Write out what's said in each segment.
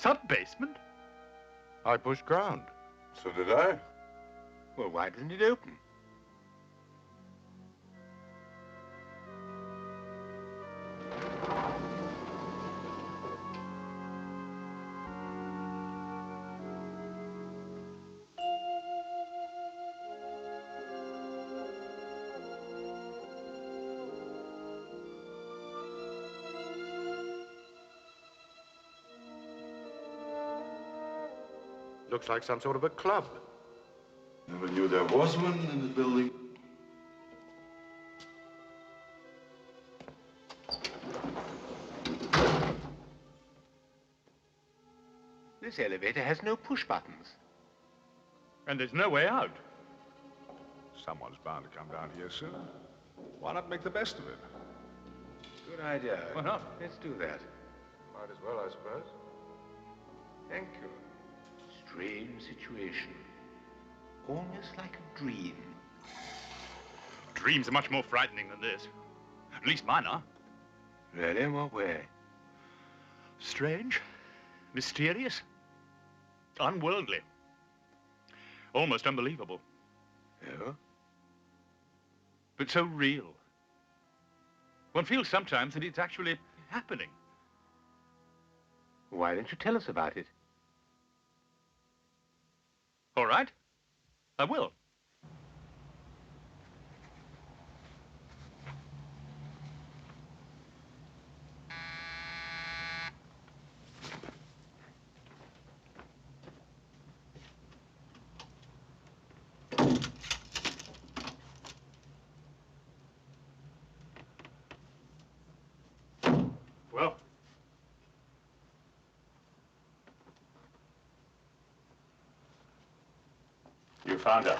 Sub-basement? I pushed ground. So did I. Well, why didn't it open? Looks like some sort of a club. Never knew there was one in the building. This elevator has no push buttons. And there's no way out. Someone's bound to come down here soon. Why not make the best of it? Good idea. Why not? Let's do that. Might as well, I suppose. Thank you. Strange situation. Almost like a dream. Dreams are much more frightening than this. At least mine are. Really? In what way? Strange, mysterious, unworldly, almost unbelievable. Yeah? But so real. One feels sometimes that it's actually happening. Why don't you tell us about it? All right, I will. Well, you found her.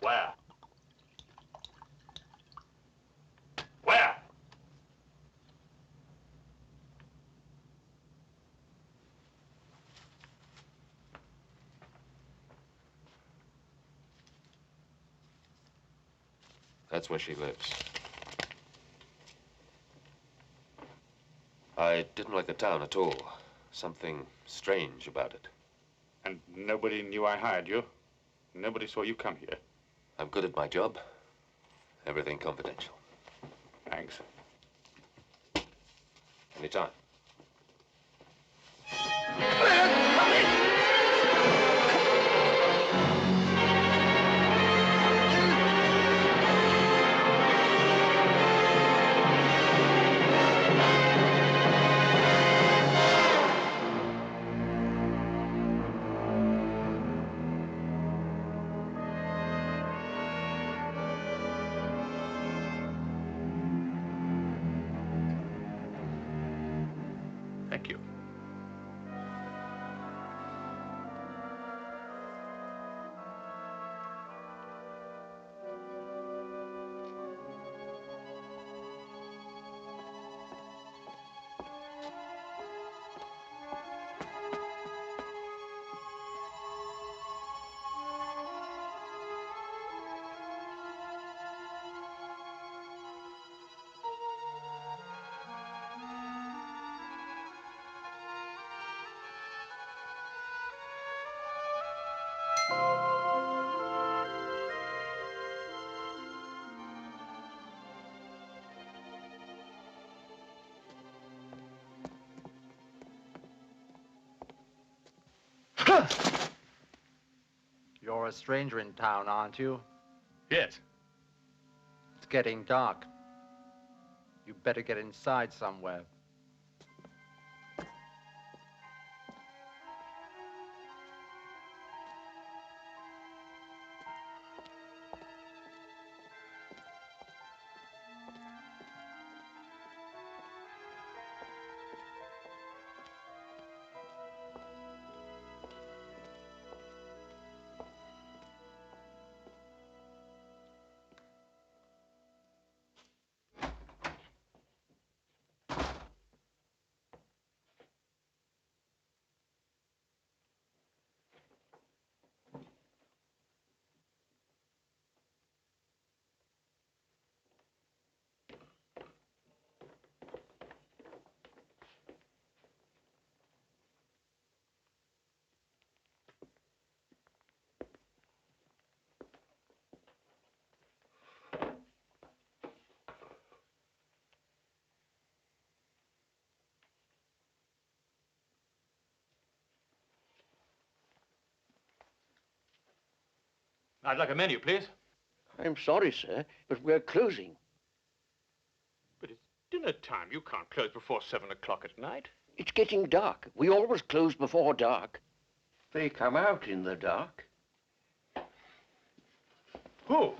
Where? Where? That's where she lives. I didn't like the town at all. Something strange about it. And nobody knew I hired you? Nobody saw you come here? I'm good at my job. Everything confidential. Thanks. Anytime. Thank you. You're a stranger in town, aren't you? Yes. It's getting dark. You better get inside somewhere. I'd like a menu, please. I'm sorry, sir, but we're closing. But it's dinner time. You can't close before 7 o'clock at night. It's getting dark. We always close before dark. They come out in the dark. Who?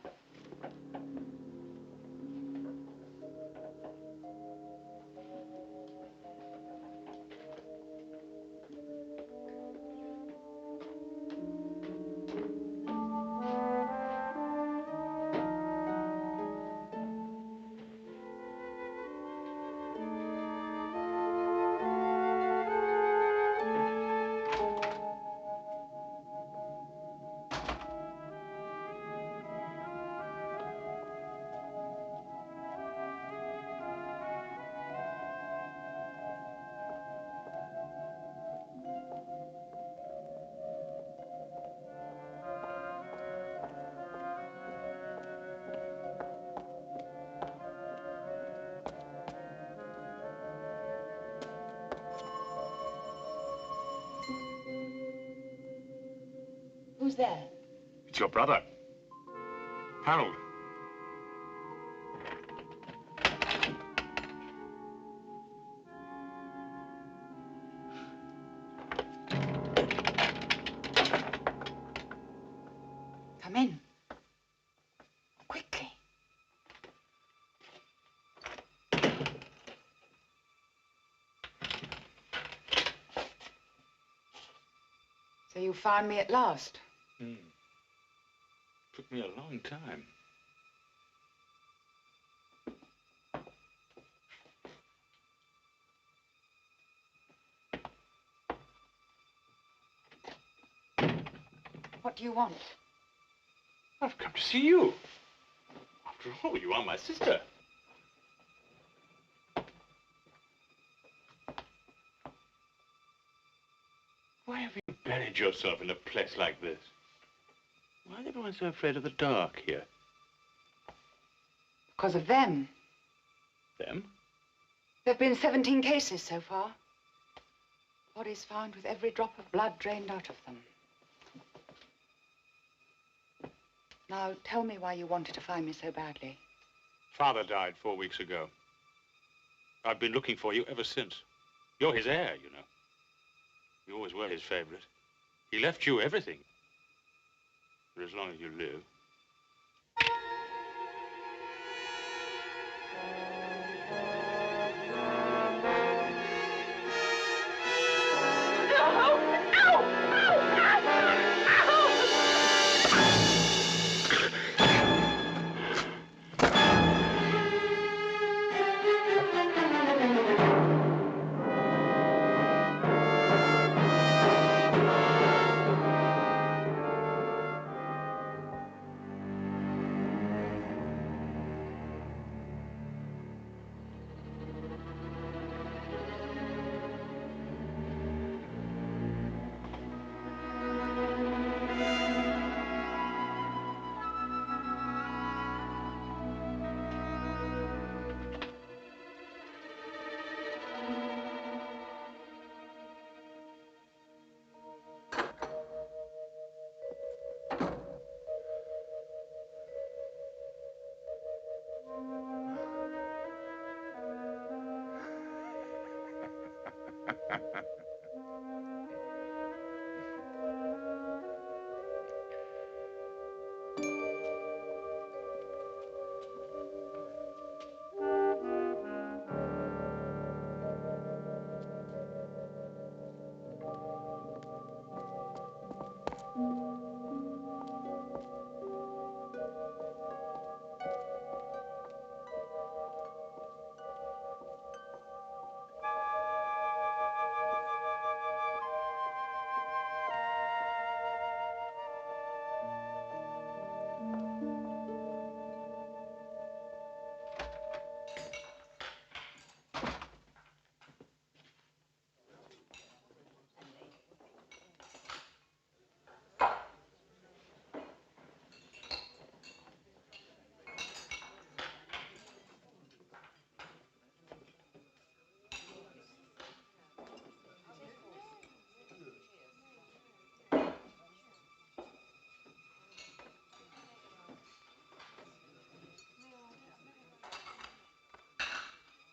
Who's there? It's your brother, Harold. Come in. Quickly. So you found me at last? Took me a long time. What do you want? I've come to see you. After all, you are my sister. Why have you buried yourself in a place like this? Why is everyone so afraid of the dark here? Because of them. Them? There have been 17 cases so far. Bodies found with every drop of blood drained out of them. Now, tell me why you wanted to find me so badly. Father died 4 weeks ago. I've been looking for you ever since. You're his heir, you know. You always were his favorite. He left you everything. For as long as you live.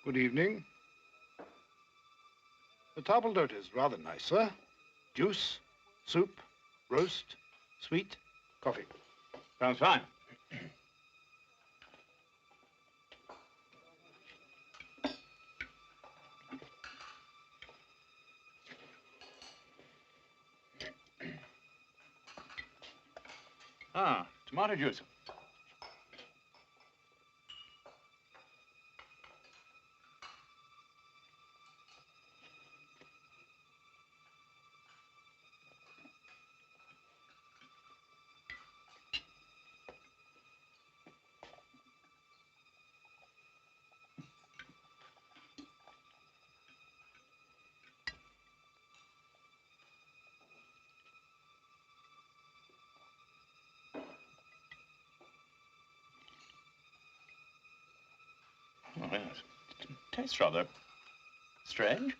Good evening. The table d'hote is rather nice, sir. Juice, soup, roast, sweet, coffee. Sounds fine. Ah, tomato juice. Oh, yes. It tastes rather strange.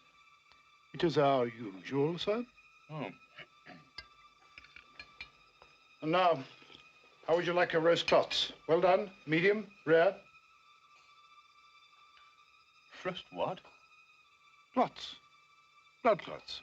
It is our usual, sir. Oh. And now, how would you like a roast clots? Well done, medium, rare? First what? Clots. Blood clots.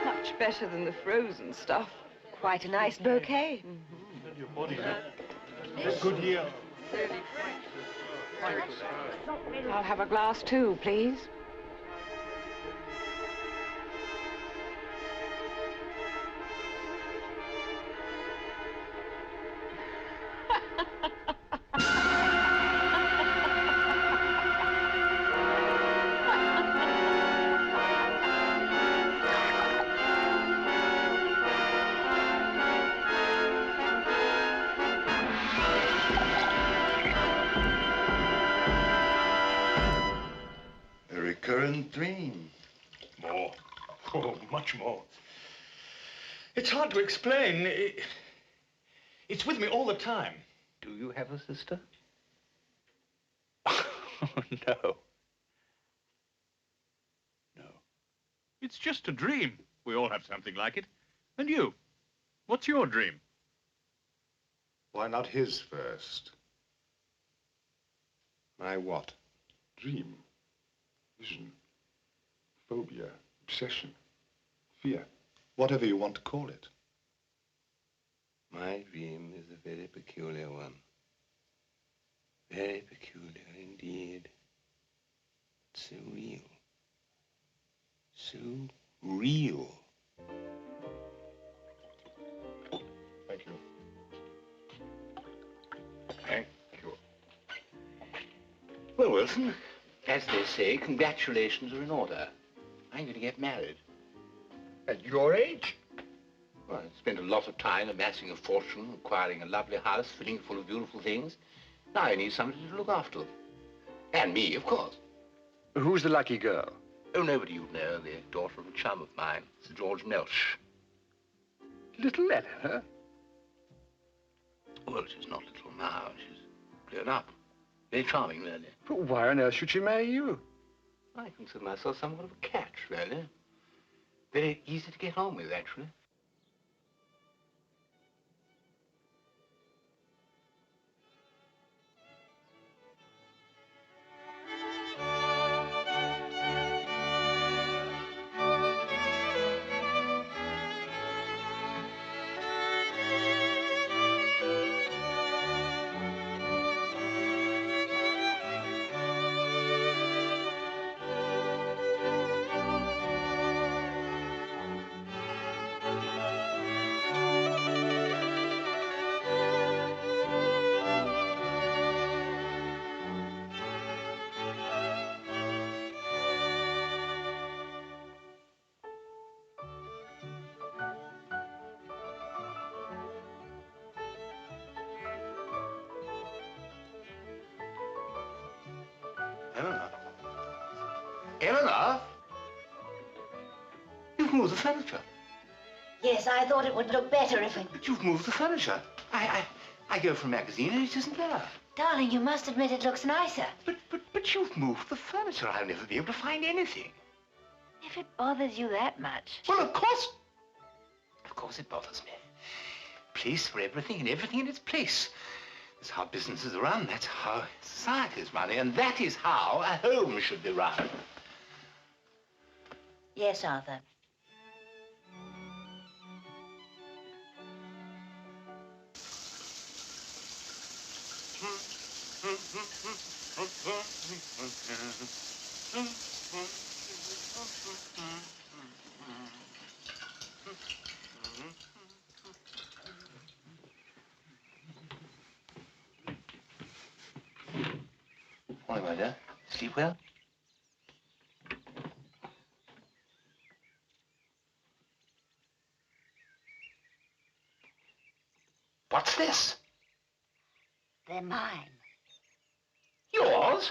Much better than the frozen stuff. Quite a nice bouquet. Good year. I'll have a glass too, please. A recurrent dream. More. Oh, much more. It's hard to explain. It's with me all the time. Do you have a sister? No. No. It's just a dream. We all have something like it. And you? What's your dream? Why not his first? My what? Dream, vision, phobia, obsession, fear. Whatever you want to call it. My dream is a very peculiar one. Very peculiar indeed. So real. So real. Thank you. Thank you. Well, Wilson, as they say, congratulations are in order. I'm going to get married. At your age? Well, I spent a lot of time amassing a fortune, acquiring a lovely house, filling it full of beautiful things. Now I need somebody to look after them. And me, of course. Who's the lucky girl? Oh, nobody you know, the daughter of a chum of mine, Sir George Melch. Little Eleanor? Well, she's not little now. She's grown up. Very charming, really. But why on earth should she marry you? I consider myself somewhat of a catch, really. Very easy to get on with, actually. Eleanor? Eleanor? You've moved the furniture. Yes, I thought it would look better if it... But you've moved the furniture. I go for a magazine and it isn't there. Darling, you must admit it looks nicer. But you've moved the furniture. I'll never be able to find anything. If it bothers you that much. Well, of course it bothers me. Place for everything and everything in its place. That's how businesses are run. That's how society is run. And that is how a home should be run. Yes, Arthur. Morning, my dear. Sleep well? What's this? They're mine. Yours?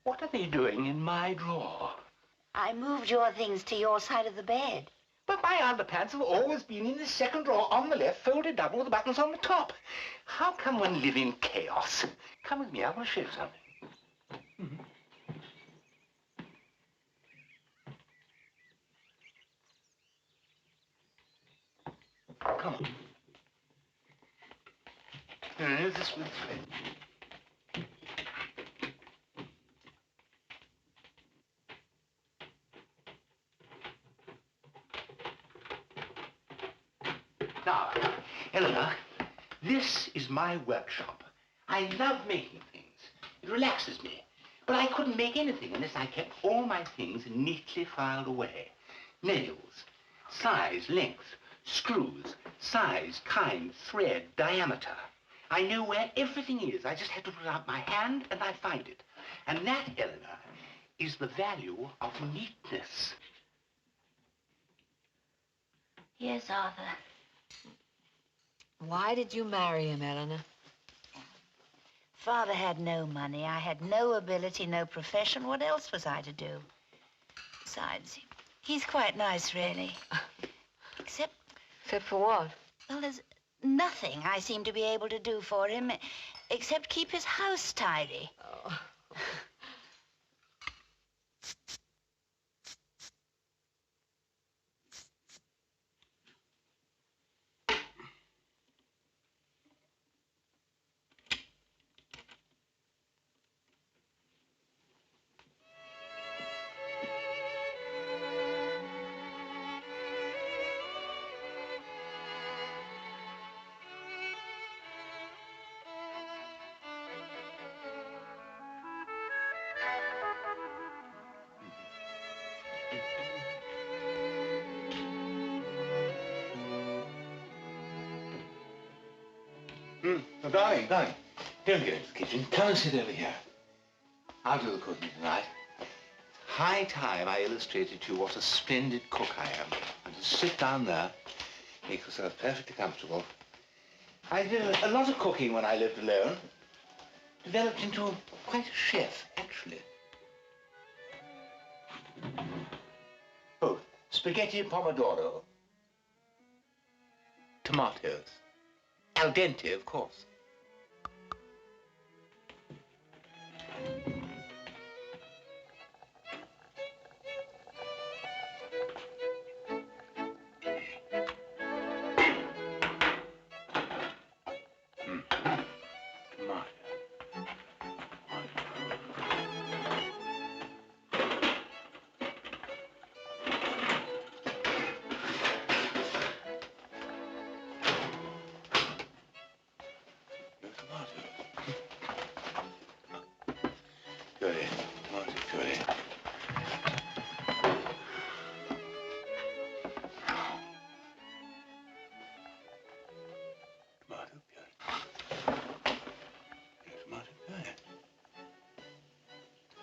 What are they doing in my drawer? I moved your things to your side of the bed. But my underpants have always been in the second drawer on the left, folded double with the buttons on the top. How can one live in chaos? Come with me, I want to show you something. Come on. No, this way. Now, Eleanor, this is my workshop. I love making things. It relaxes me. But I couldn't make anything unless I kept all my things neatly filed away. Nails, size, length, screws, size, kind, thread, diameter. I know where everything is. I just have to put out my hand and I find it. And that, Eleanor, is the value of neatness. Yes, Arthur. Why did you marry him, Eleanor? Father had no money. I had no ability, no profession. What else was I to do? Besides, he's quite nice, really. Except for what? Well, there's nothing I seem to be able to do for him except keep his house tidy. Oh. Oh, darling, don't go into the kitchen. Come and sit over here. I'll do the cooking tonight. High time I illustrated to you what a splendid cook I am. And to sit down there, make yourself perfectly comfortable. I did a lot of cooking when I lived alone. Developed into quite a chef, actually. Oh, spaghetti pomodoro. Tomatoes. Al dente, of course.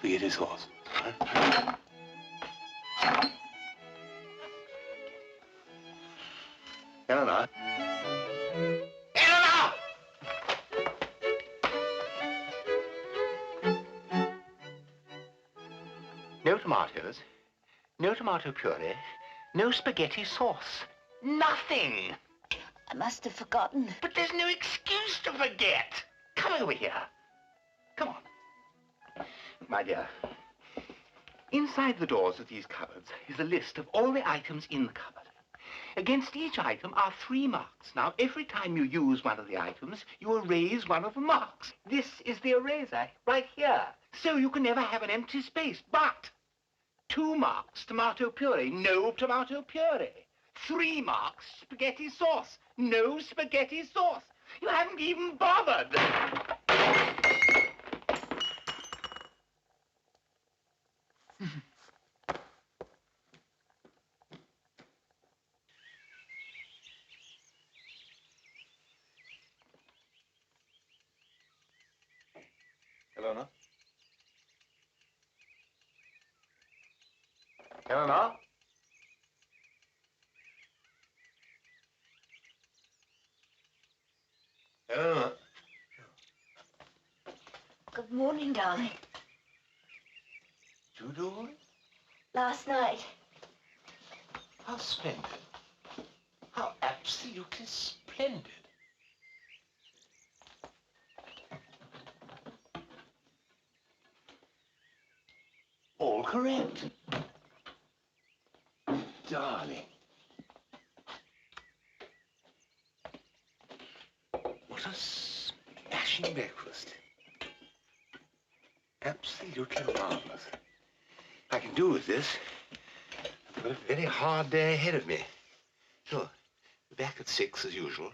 Forget his horse. Huh? Eleanor? Eleanor! tomatoes, no tomato puree, no spaghetti sauce. Nothing. I must have forgotten. But there's no excuse to forget. Come over here. Come on. My dear, inside the doors of these cupboards is a list of all the items in the cupboard. Against each item are 3 marks. Now, every time you use one of the items, you erase one of the marks. This is the eraser, right here. So you can never have an empty space. But 2 marks, tomato puree, no tomato puree. 3 marks, spaghetti sauce, no spaghetti sauce. You haven't even bothered. Eleanor? Eleanor? Eleanor? Good morning, darling. You do? Last night. How splendid. How absolutely splendid. All correct. Darling. What a smashing breakfast. Absolutely marvelous. I can do with this. I've got a very hard day ahead of me. So, back at 6 as usual.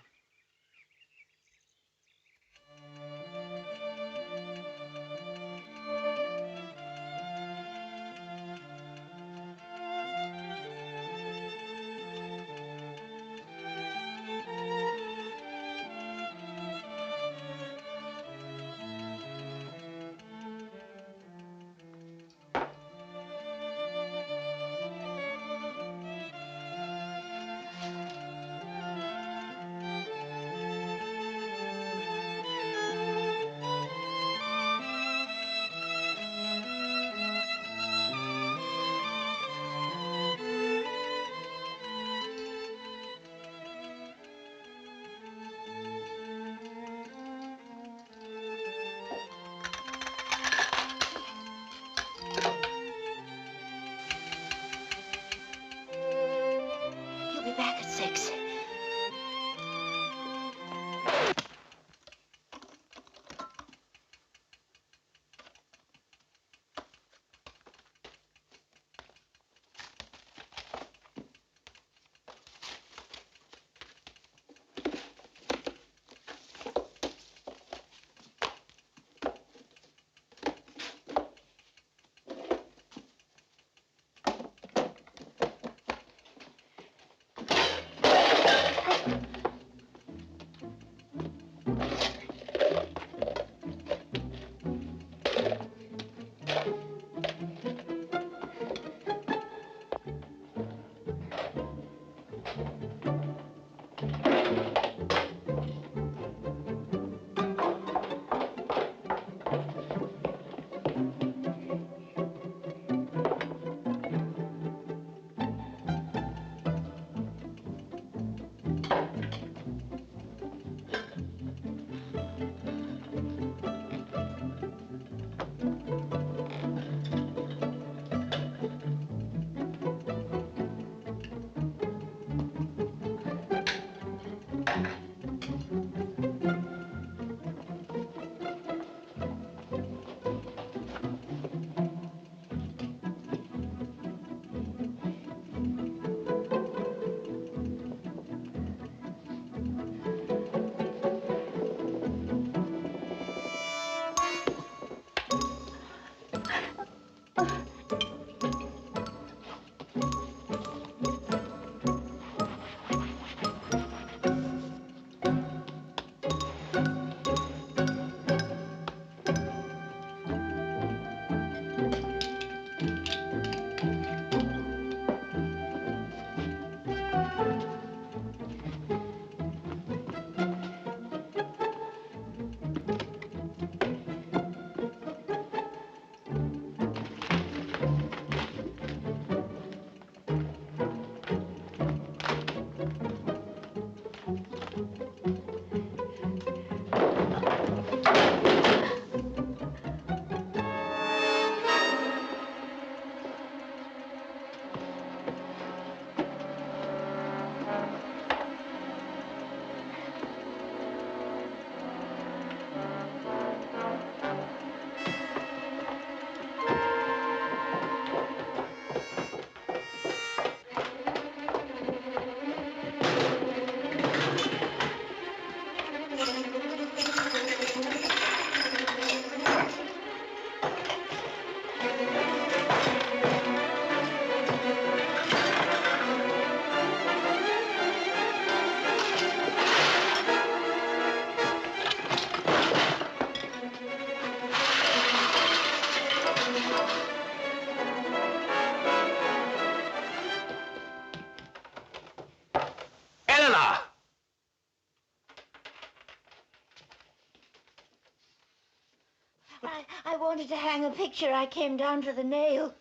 I wanted to hang a picture. I came down to the nail.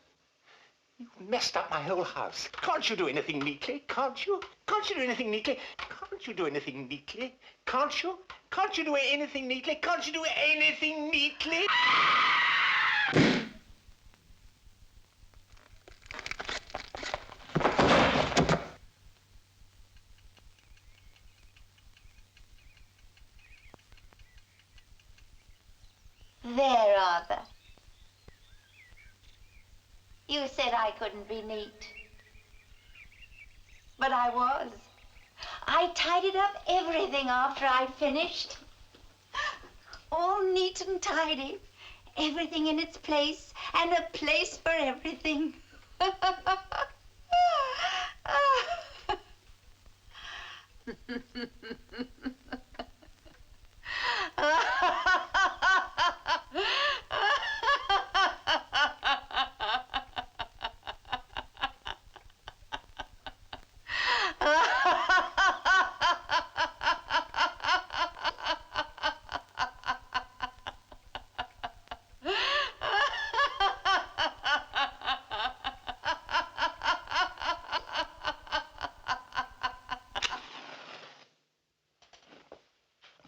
You messed up my whole house. Can't you do anything neatly? Can't you? Can't you do anything neatly? Can't you do anything neatly? Can't you? Can't you do anything neatly? Can't you do anything neatly? There, Arthur. You said I couldn't be neat. But I was. I tidied up everything after I finished. All neat and tidy. Everything in its place, and a place for everything.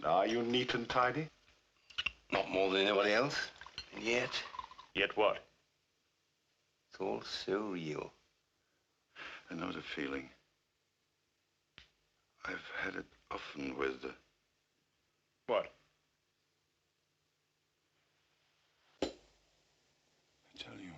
Are you neat and tidy? Not more than anybody else. And yet, Yet what? it's all so real. I know the feeling. I've had it often with the... What? I tell you.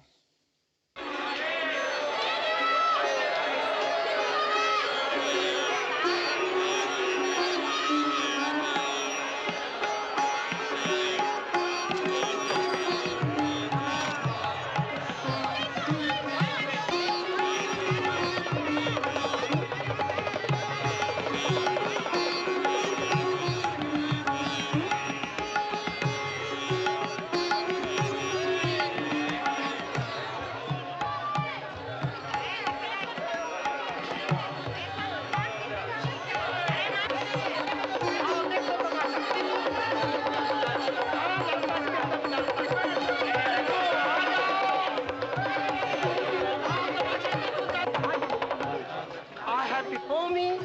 I have before me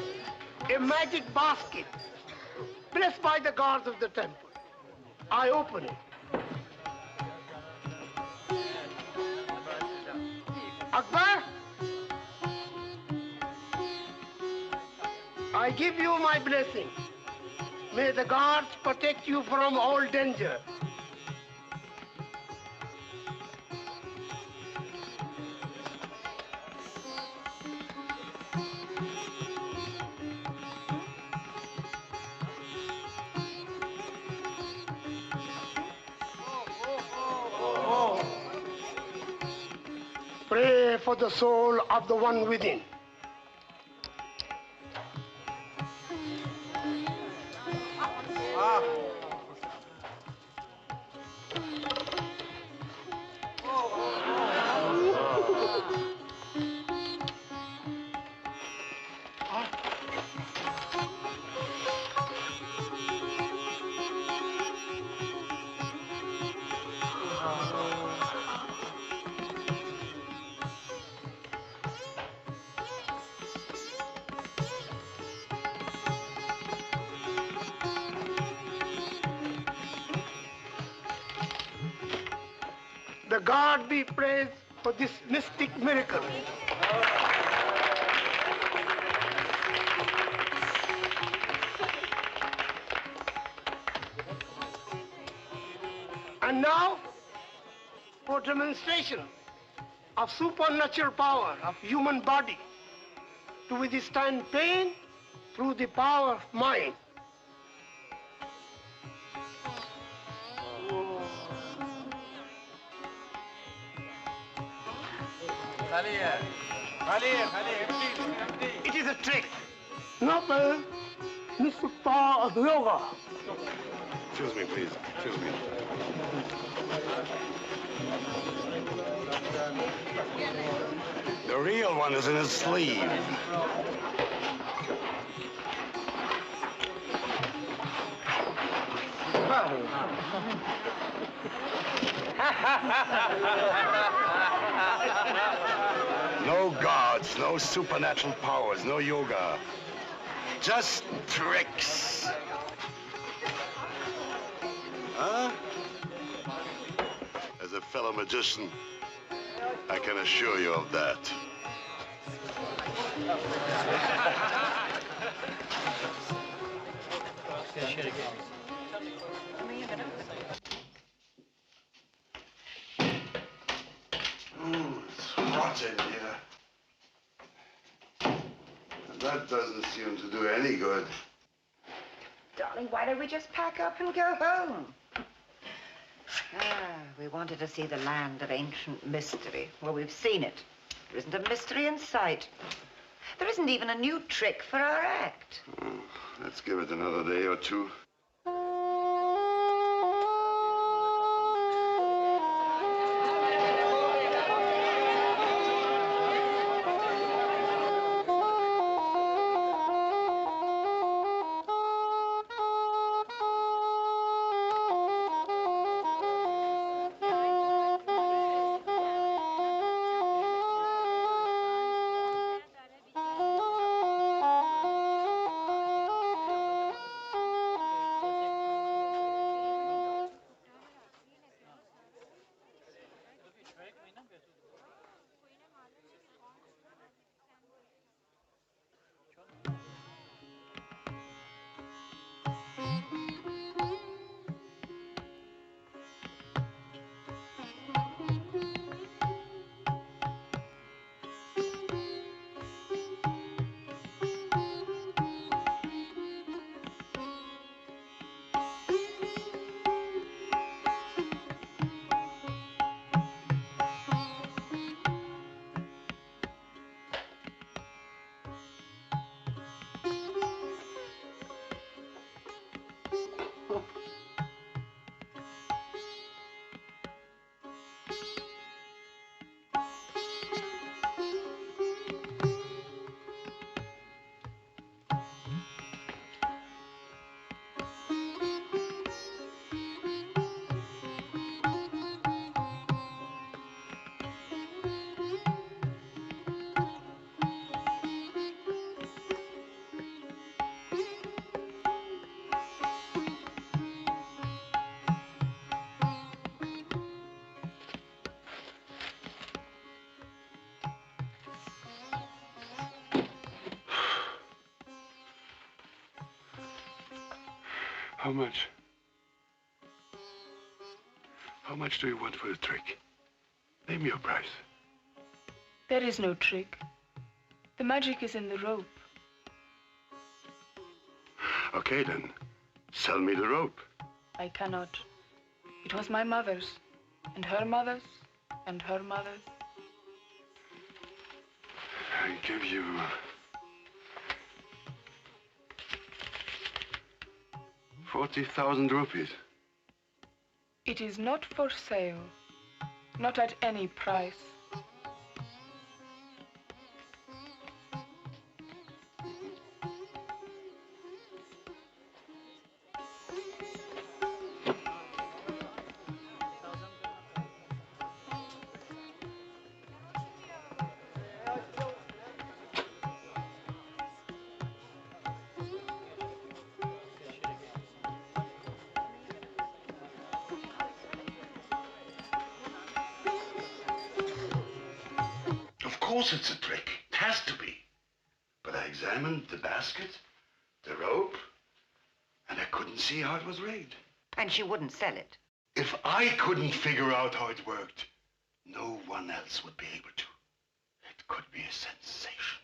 a magic basket blessed by the gods of the temple. I open it. Akbar, I give you my blessing. May the gods protect you from all danger. Pray for the soul of the one within. The God be praised for this mystic miracle. And now, for demonstration of supernatural power of human body to withstand pain through the power of mind. It is a trick. Noble, mystic power of yoga. Excuse me, please. Excuse me. The real one is in his sleeve. No gods, no supernatural powers, no yoga. Just tricks. Huh? As a fellow magician, I can assure you of that. It's hot in here. And that doesn't seem to do any good. Darling, why don't we just pack up and go home? We wanted to see the land of ancient mystery. Well, we've seen it. There isn't a mystery in sight. There isn't even a new trick for our act. Oh, let's give it another day or two. How much? How much do you want for the trick? Name your price. There is no trick. The magic is in the rope. Okay, then. Sell me the rope. I cannot. It was my mother's, and her mother's, and her mother's. I give you 40,000 rupees. It is not for sale. Not at any price. Of course it's a trick. It has to be. But I examined the basket, the rope, and I couldn't see how it was rigged. And she wouldn't sell it. If I couldn't figure out how it worked, no one else would be able to. It could be a sensation.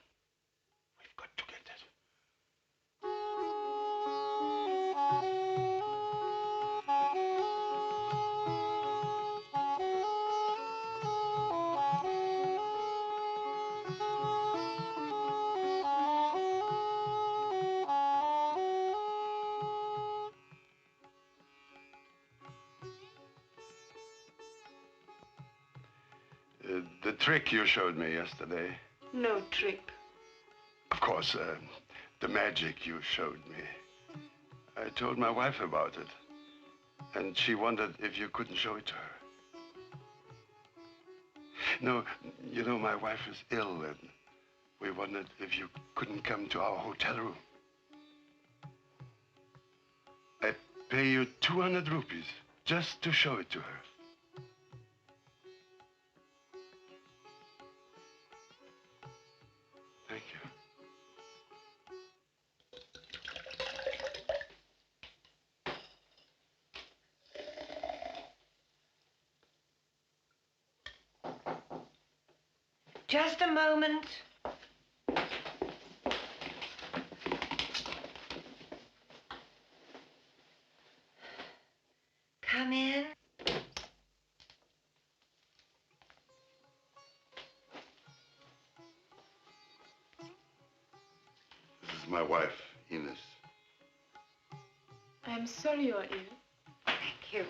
We've got to get it. The trick you showed me yesterday. No trick. Of course, the magic you showed me. I told my wife about it. And she wondered if you couldn't show it to her. No, you know, my wife is ill, and we wondered if you couldn't come to our hotel room. I pay you 200 rupees just to show it to her. Thank you. Just a moment. Come in. This is my wife, Ines. I'm sorry you're ill. Thank you.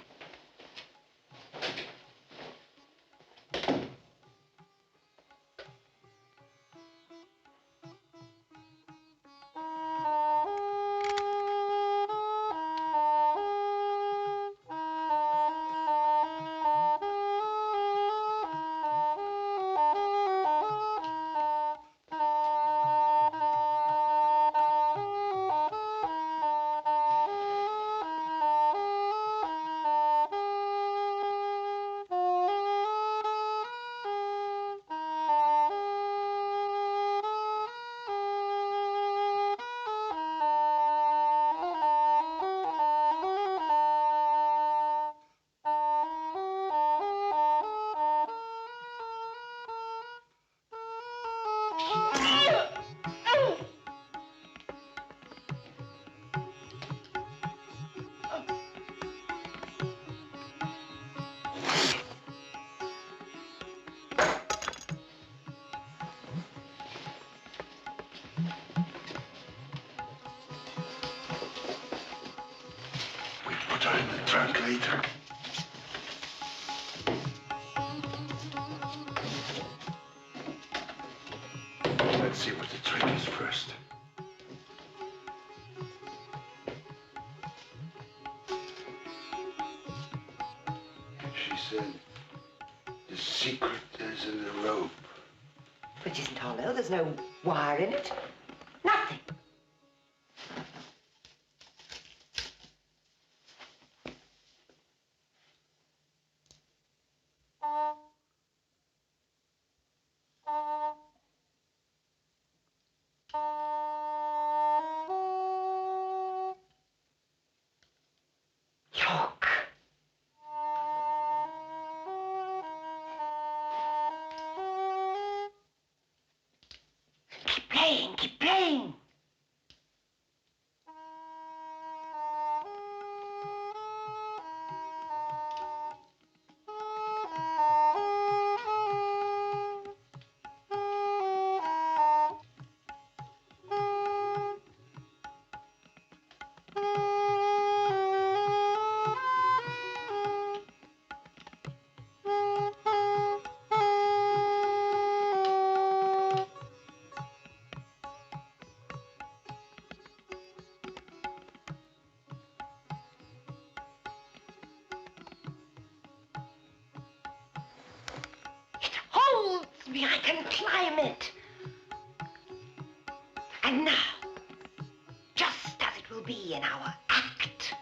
We put her in the trunk later. Let's see what the trick is first. She said the secret is in the rope. Which isn't hollow. There's no wire in it. Nothing. Look. Keep playing, keep playing. Holds me, I can climb it. And now, just as it will be in our act.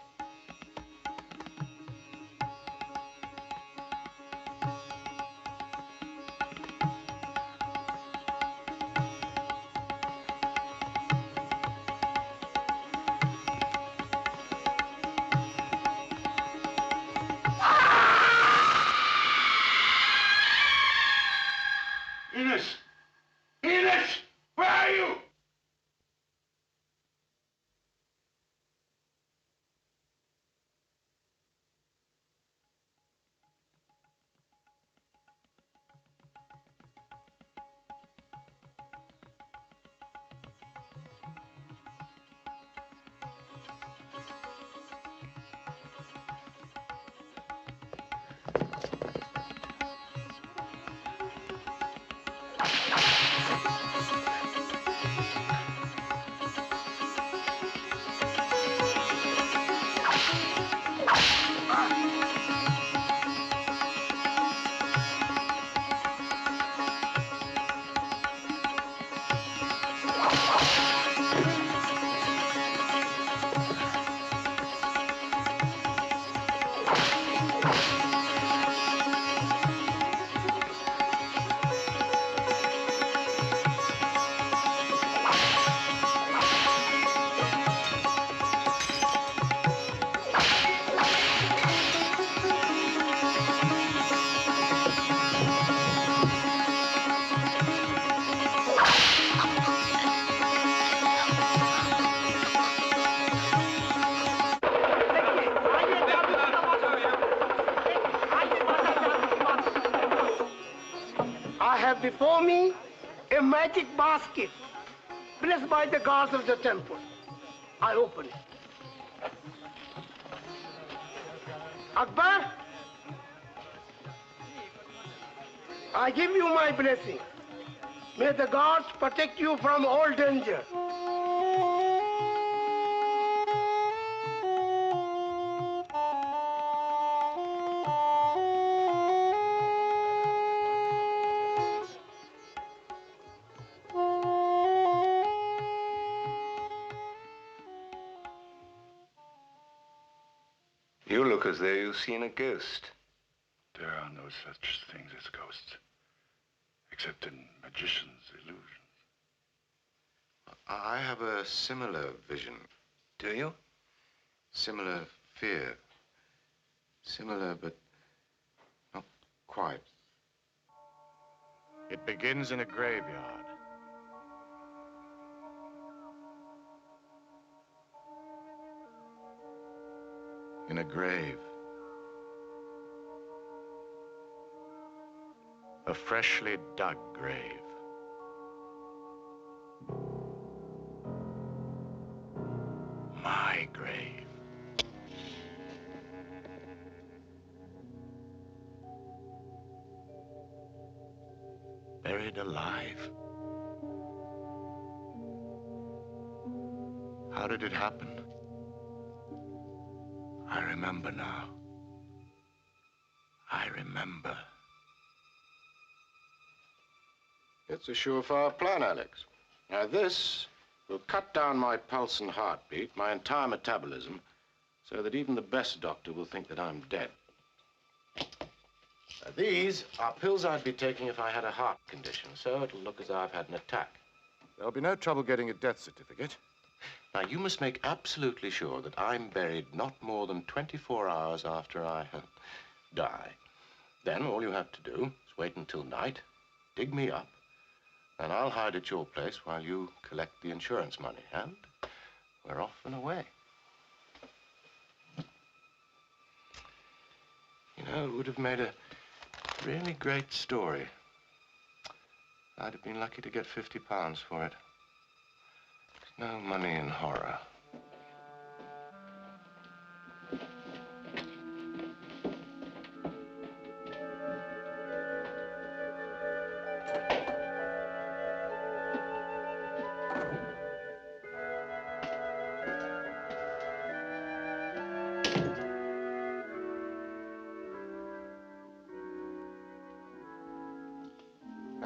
Ines! Ines! Where are you? before me a magic basket blessed by the gods of the temple. I open it. Akbar, I give you my blessing. May the gods protect you from all danger. You look as though you've seen a ghost. There are no such things as ghosts, except in magicians' illusions. I have a similar vision. Do you? Similar fear. Similar, but not quite. It begins in a graveyard. In a grave. A freshly dug grave. My grave. Buried alive. How did it happen? I remember now. I remember. It's a surefire plan, Alex. Now this will cut down my pulse and heartbeat, my entire metabolism, so that even the best doctor will think that I'm dead. Now, these are pills I'd be taking if I had a heart condition, so it'll look as though I've had an attack. There'll be no trouble getting a death certificate. Now, you must make absolutely sure that I'm buried not more than 24 hours after I die. Then all you have to do is wait until night, dig me up, and I'll hide at your place while you collect the insurance money. And we're off and away. You know, it would have made a really great story. I'd have been lucky to get £50 for it. No money in horror.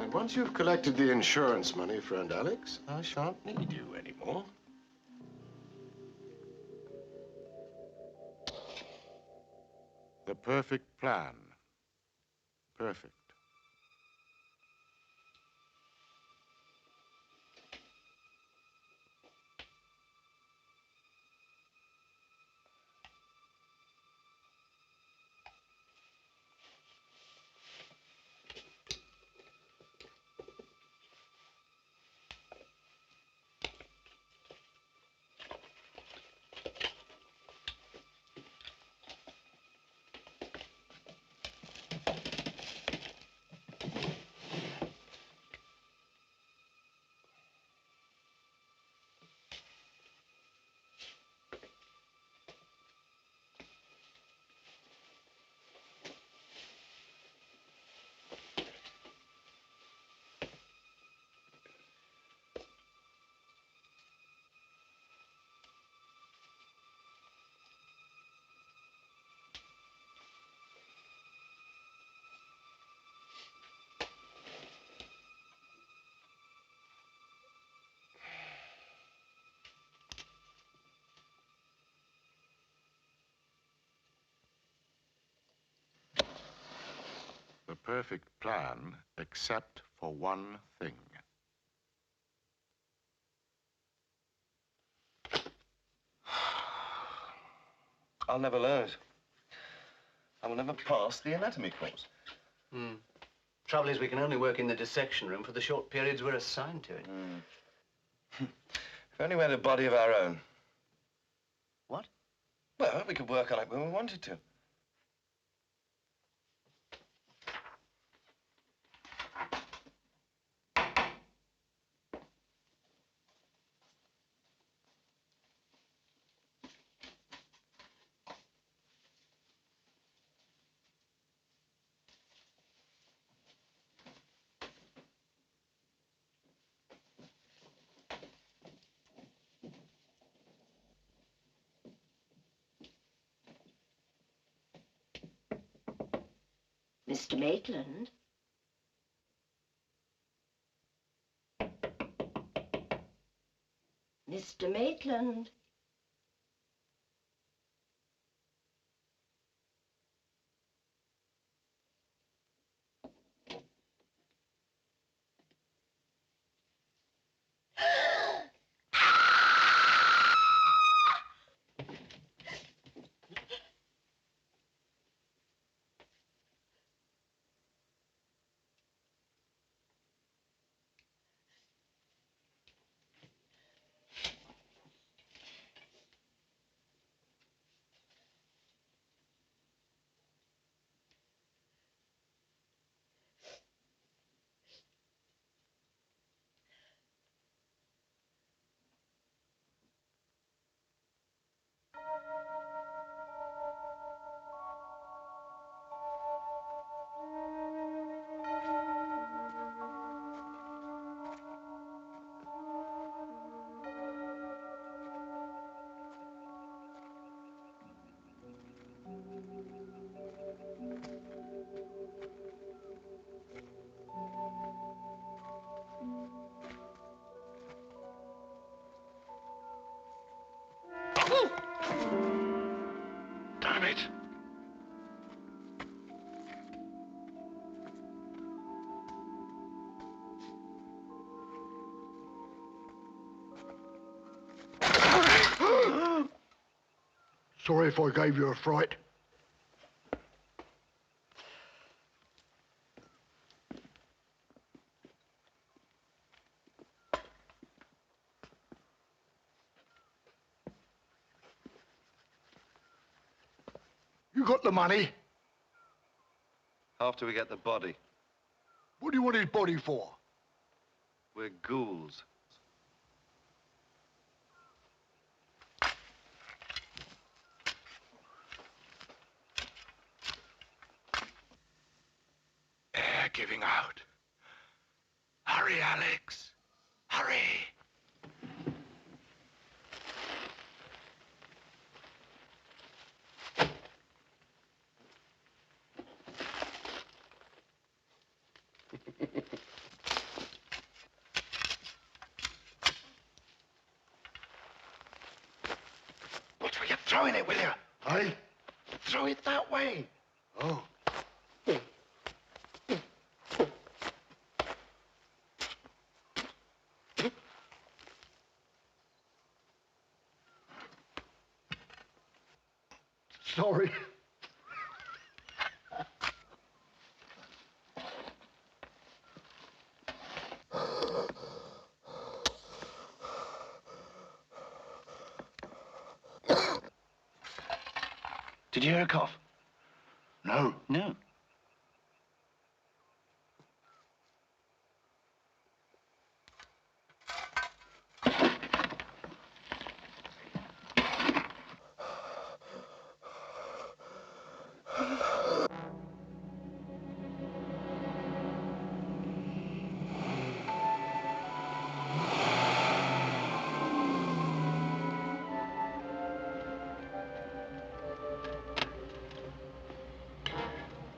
And once you've collected the insurance money, friend Alex, I shan't need you anymore. The perfect plan. Perfect. The perfect plan, except for one thing. I'll never learn it. I will never pass the anatomy course. Trouble is, we can only work in the dissection room for the short periods we're assigned to it. If only we had a body of our own. What? Well, we could work on it when we wanted to. Mr. Maitland? Mr. Maitland? Damn it! Sorry if I gave you a fright. You got the money? After we get the body. What do you want his body for? We're ghouls. Air giving out. Hurry, Alex. Hurry. Watch where you're throwing it, will you? Hey? Throw it that way. Oh. Sorry. Did you hear a cough? No. No.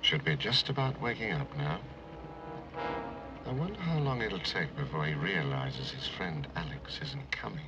Should be just about waking up now. I wonder how long it'll take before he realizes his friend Alex isn't coming.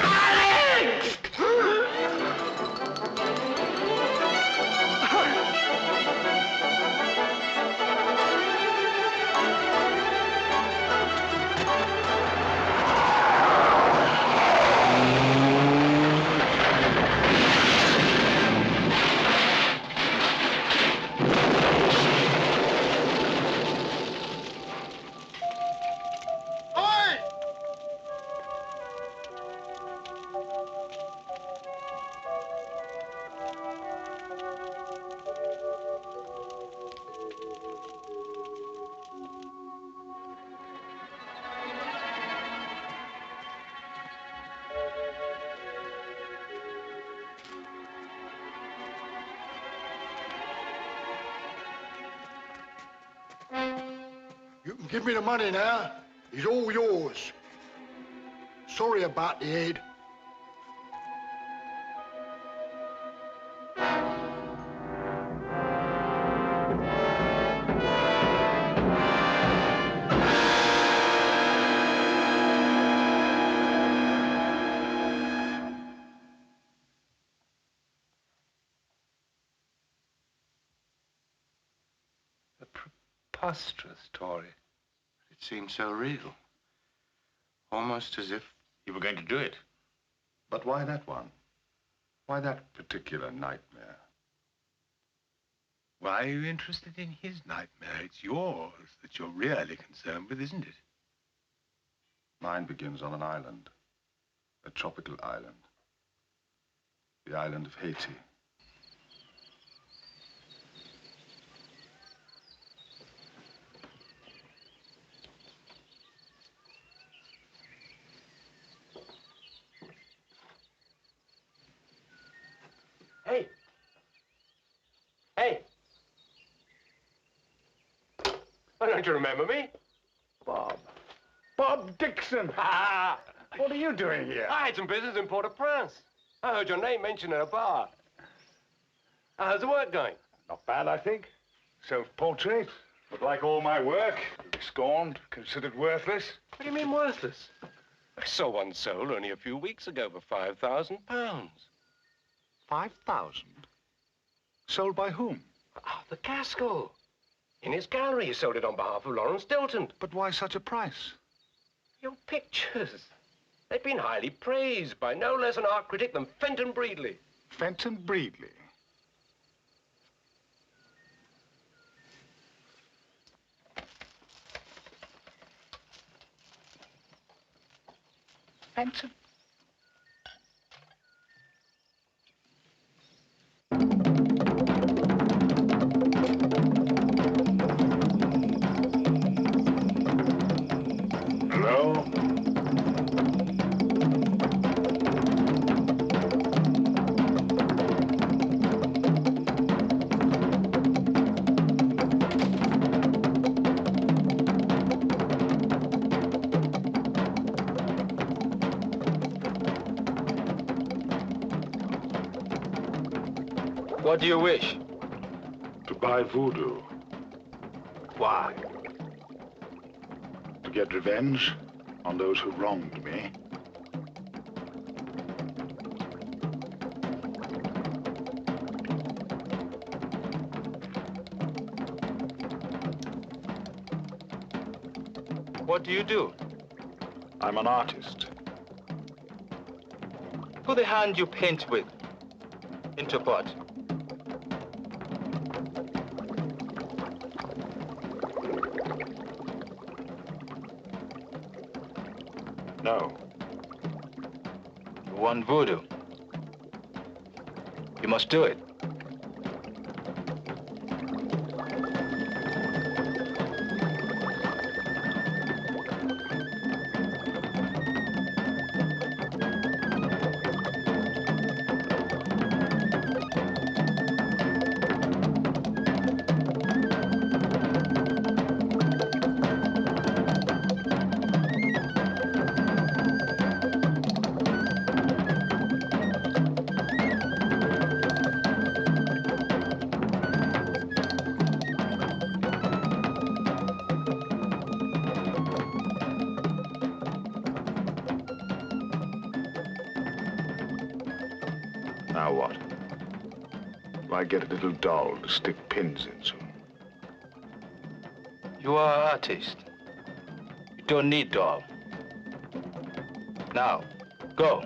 Alex! Give me the money now. It's all yours. Sorry about the head. A preposterous story. It seemed so real. Almost as if you were going to do it. But why that one? Why that particular nightmare? Why are you interested in his nightmare? It's yours that you're really concerned with, isn't it? Mine begins on an island. A tropical island. The island of Haiti. Hey! Hey! Oh, don't you remember me? Bob. Bob Dixon! What are you doing here? I had some business in Port-au-Prince. I heard your name mentioned at a bar. How's the work going? Not bad, I think. Self-portrait. But like all my work, scorned, considered worthless. What do you mean worthless? I saw one sold only a few weeks ago for £5,000. 5,000? Sold by whom? Arthur Gaskell. In his gallery, he sold it on behalf of Lawrence Dilton. But why such a price? Your pictures. They've been highly praised by no less an art critic than Fenton Breedley. Fenton Breedley? Fenton? Hello? What do you wish? To buy voodoo. Why? To get revenge on those who wronged me. What do you do? I'm an artist. Put the hand you paint with into pot. No. You want voodoo? You must do it. Now what? Do I get a little doll to stick pins into? You are an artist. You don't need doll. Now, go.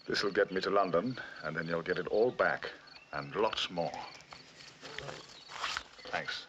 This'll get me to London, and then you'll get it all back, and lots more. Thanks.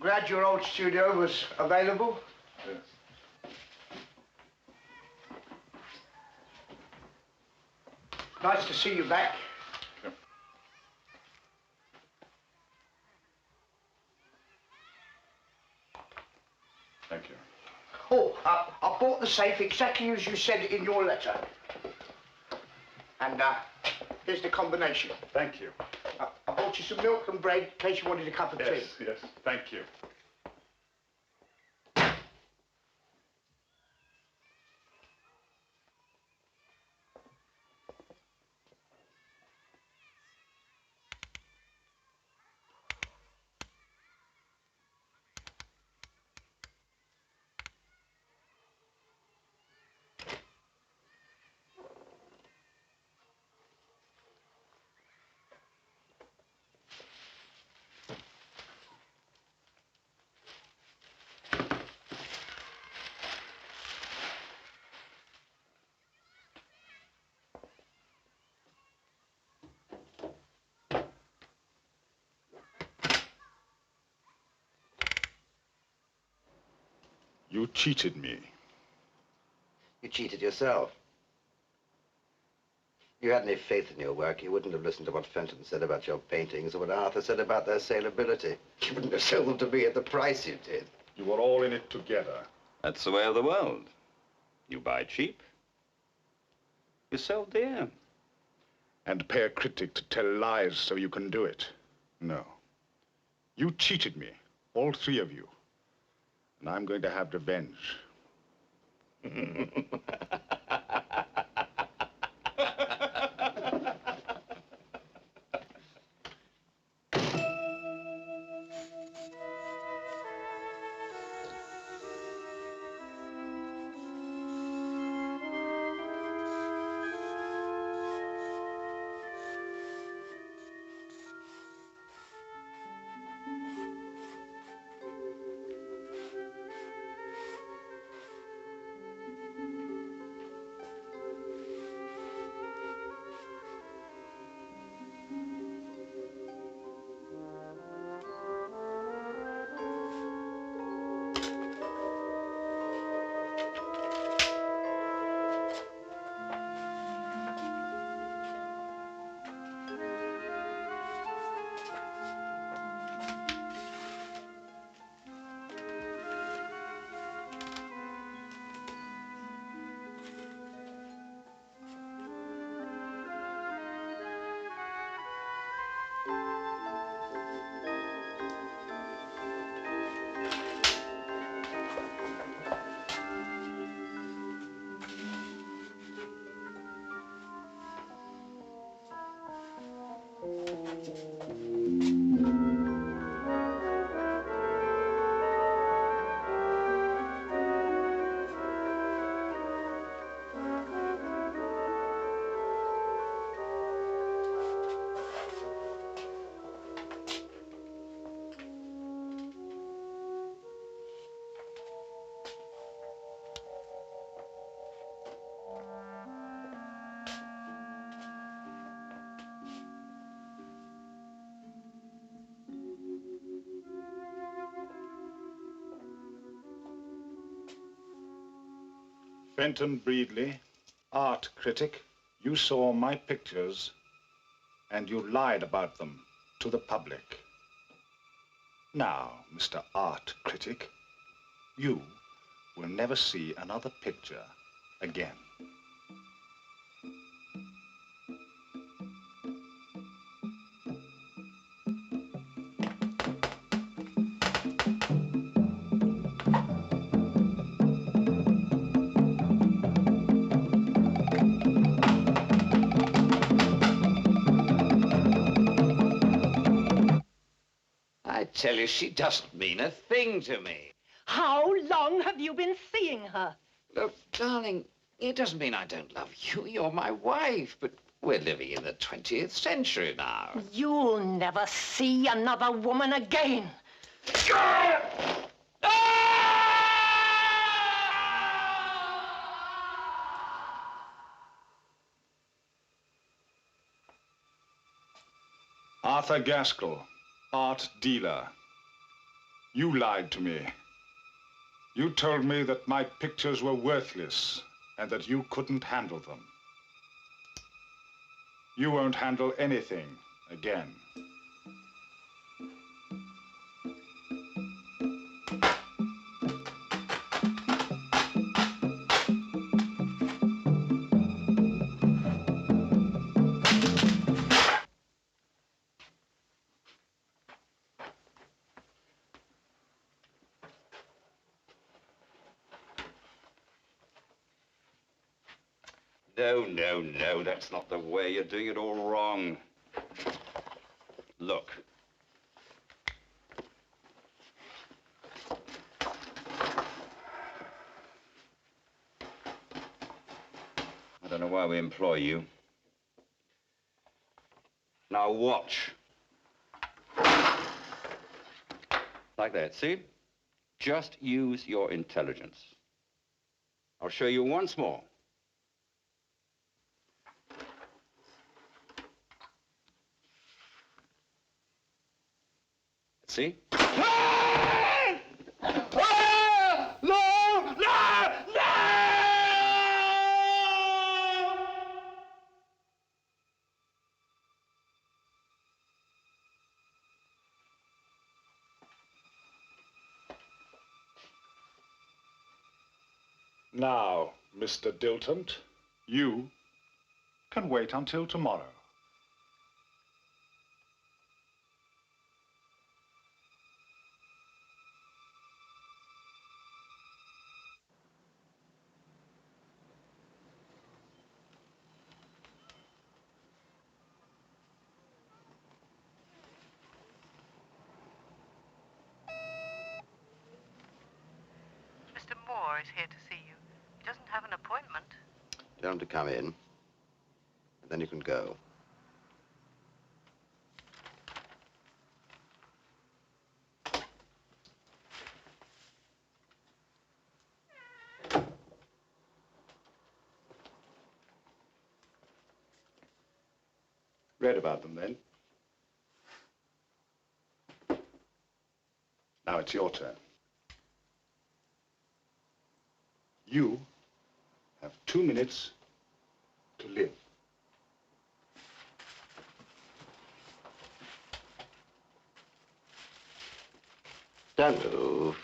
Glad your old studio was available. Yes. Nice to see you back. Yep. Thank you. Oh, I bought the safe exactly as you said in your letter. And here's the combination. Thank you. I bought you some milk and bread in case you wanted a cup of tea. Yes, yes. Thank you. You cheated me. You cheated yourself. If you had any faith in your work, you wouldn't have listened to what Fenton said about your paintings or what Arthur said about their saleability. You wouldn't have sold them to me at the price you did. You were all in it together. That's the way of the world. You buy cheap, you sell dear. And pay a critic to tell lies so you can do it. No. You cheated me, all three of you. And I'm going to have revenge. Fenton Breedley, art critic, you saw my pictures and you lied about them to the public. Now, Mr. Art Critic, you will never see another picture again. I tell you, she doesn't mean a thing to me. How long have you been seeing her? Look, darling, it doesn't mean I don't love you. You're my wife, but we're living in the 20th century now. You'll never see another woman again. Arthur Gaskell, art dealer. You lied to me. You told me that my pictures were worthless and that you couldn't handle them. You won't handle anything again. No, no, no, that's not the way. You're doing it all wrong. Look. I don't know why we employ you. Now watch. Like that, see? Just use your intelligence. I'll show you once more. See? No! No! No! Now, Mr. Dilton, you can wait until tomorrow. Mr. Moore is here to see you. He doesn't have an appointment. Tell him to come in, and then you can go. Read about them then. Now it's your turn. You have 2 minutes to live. Don't move.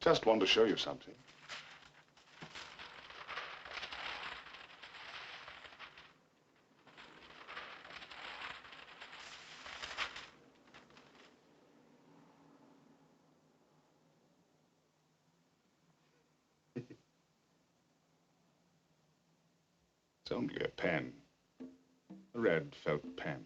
Just want to show you something. It's only a pen. A red felt pen.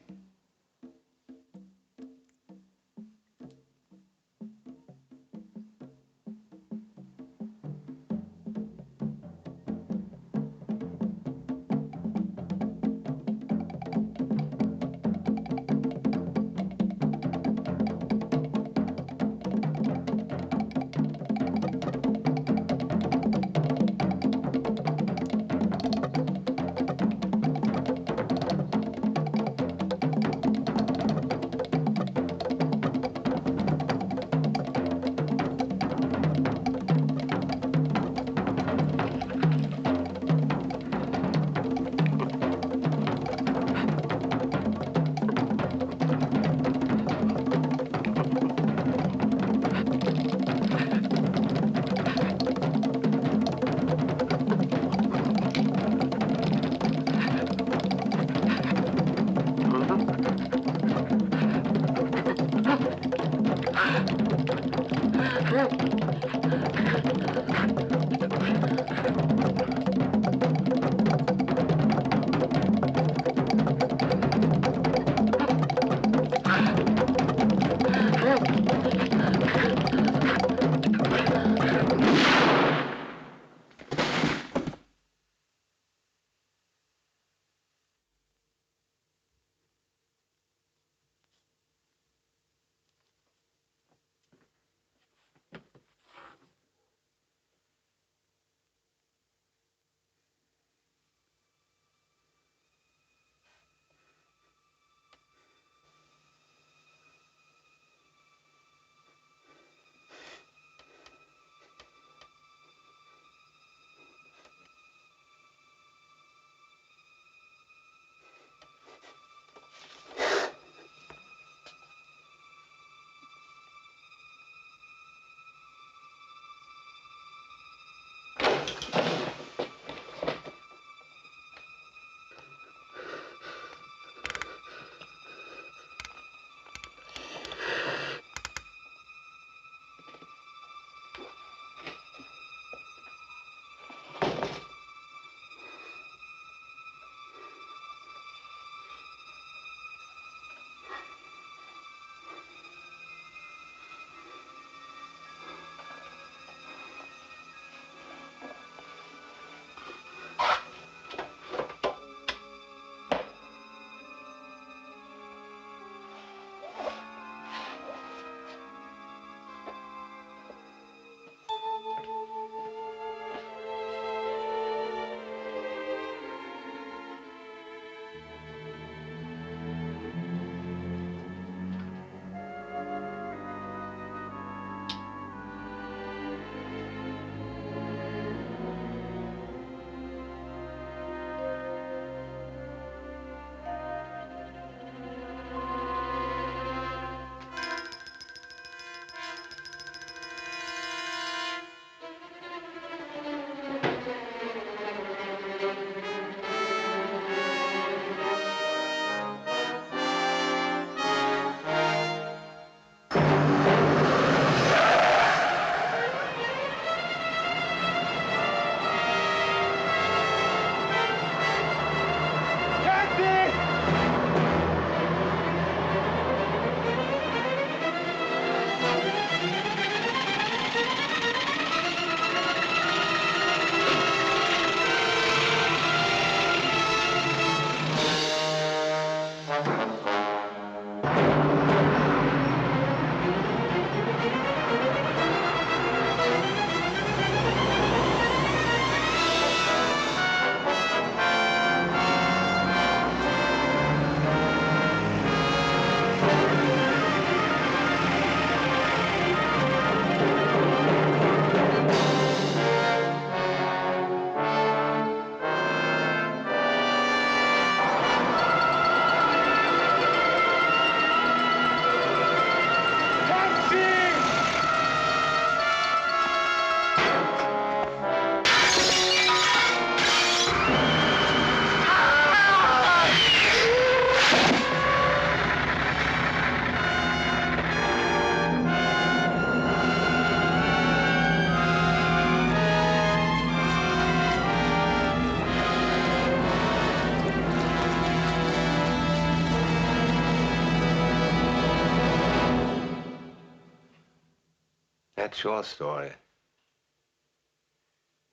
That's your story.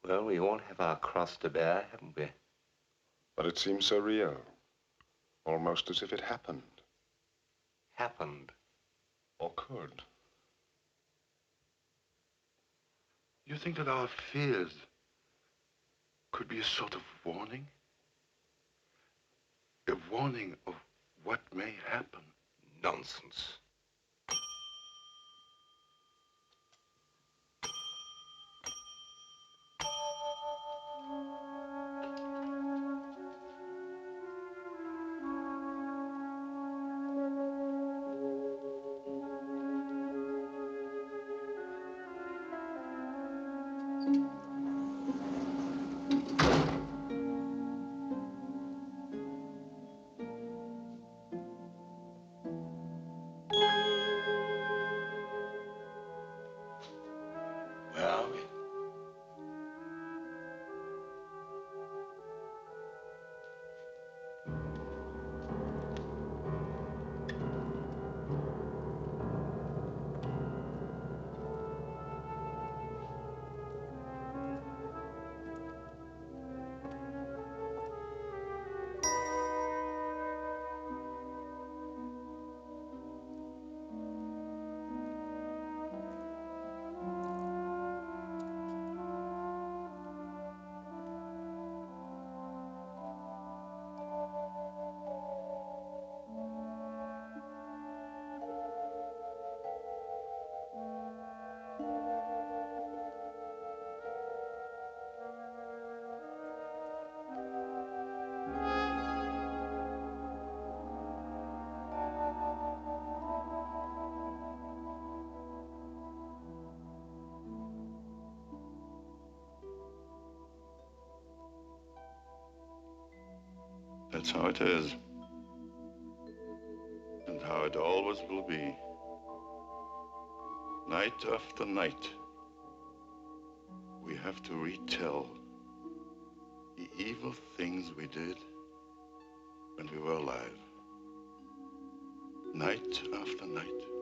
Well, we all have our cross to bear, haven't we? But it seems so real. Almost as if it happened. Happened. Or could. You think that our fears could be a sort of warning? A warning of what may happen? Nonsense. Where are we? That's how it is. And how it always will be. Night after night, we have to retell the evil things we did when we were alive. Night after night.